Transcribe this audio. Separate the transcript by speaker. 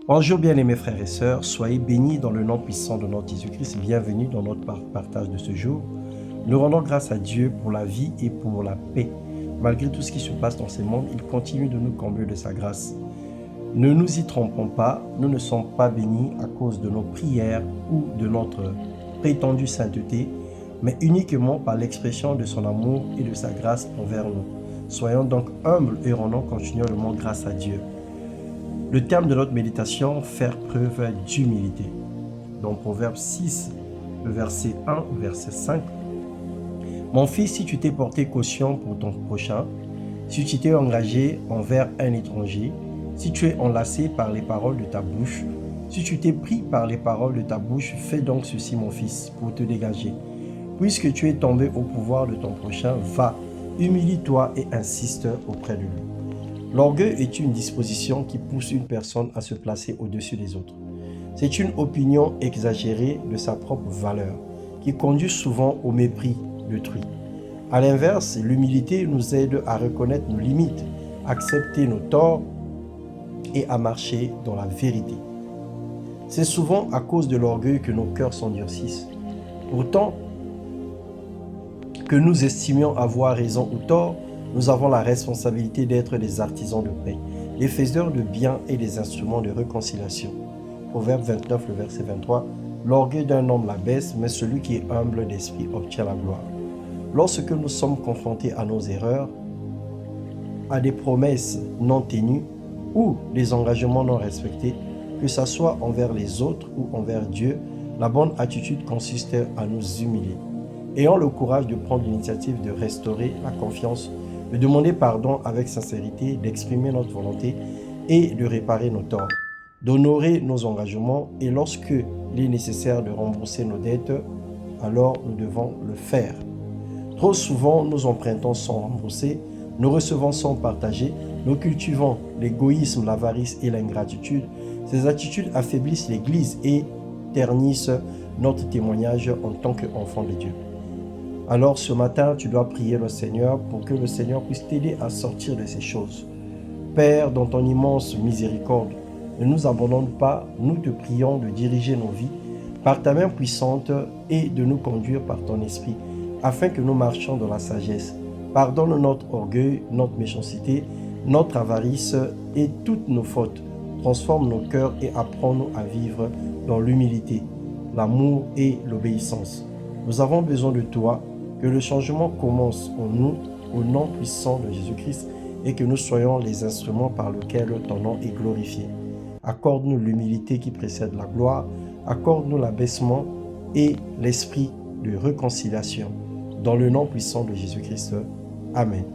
Speaker 1: Bonjour bien-aimés frères et sœurs, soyez bénis dans le nom puissant de notre Jésus-Christ. Bienvenue dans notre partage de ce jour. Nous rendons grâce à Dieu pour la vie et pour la paix. Malgré tout ce qui se passe dans ce monde, il continue de nous combler de sa grâce. Ne nous y trompons pas, nous ne sommes pas bénis à cause de nos prières ou de notre prétendue sainteté, mais uniquement par l'expression de son amour et de sa grâce envers nous. Soyons donc humbles et rendons continuellement grâce à Dieu. Le terme de notre méditation, faire preuve d'humilité. Dans Proverbe 6, le verset 1, verset 5. Mon fils, si tu t'es porté caution pour ton prochain, si tu t'es engagé envers un étranger, si tu es enlacé par les paroles de ta bouche, si tu t'es pris par les paroles de ta bouche, fais donc ceci, mon fils, pour te dégager. Puisque tu es tombé au pouvoir de ton prochain, va, humilie-toi et insiste auprès de lui. L'orgueil est une disposition qui pousse une personne à se placer au-dessus des autres. C'est une opinion exagérée de sa propre valeur qui conduit souvent au mépris d'autrui. À l'inverse, l'humilité nous aide à reconnaître nos limites, accepter nos torts et à marcher dans la vérité. C'est souvent à cause de l'orgueil que nos cœurs s'endurcissent. Pourtant, que nous estimions avoir raison ou tort, nous avons la responsabilité d'être des artisans de paix, des faiseurs de bien et des instruments de réconciliation. Proverbe 29, le verset 23. L'orgueil d'un homme l'abaisse, mais celui qui est humble d'esprit obtient la gloire. Lorsque nous sommes confrontés à nos erreurs, à des promesses non tenues ou des engagements non respectés, que ce soit envers les autres ou envers Dieu, la bonne attitude consiste à nous humilier. Ayons le courage de prendre l'initiative de restaurer la confiance, de demander pardon avec sincérité, d'exprimer notre volonté et de réparer nos torts, d'honorer nos engagements et lorsque il est nécessaire de rembourser nos dettes, alors nous devons le faire. Trop souvent, nous empruntons sans rembourser, nous recevons sans partager, nous cultivons l'égoïsme, l'avarice et l'ingratitude. Ces attitudes affaiblissent l'Église et ternissent notre témoignage en tant qu'enfant de Dieu. Alors ce matin, tu dois prier le Seigneur pour que le Seigneur puisse t'aider à sortir de ces choses. Père, dans ton immense miséricorde, ne nous abandonne pas, nous te prions de diriger nos vies par ta main puissante et de nous conduire par ton esprit, afin que nous marchions dans la sagesse. Pardonne notre orgueil, notre méchanceté, notre avarice et toutes nos fautes. Transforme nos cœurs et apprends-nous à vivre dans l'humilité, l'amour et l'obéissance. Nous avons besoin de toi. Que le changement commence en nous, au nom puissant de Jésus-Christ, et que nous soyons les instruments par lesquels ton nom est glorifié. Accorde-nous l'humilité qui précède la gloire, accorde-nous l'abaissement et l'esprit de réconciliation. Dans le nom puissant de Jésus-Christ. Amen.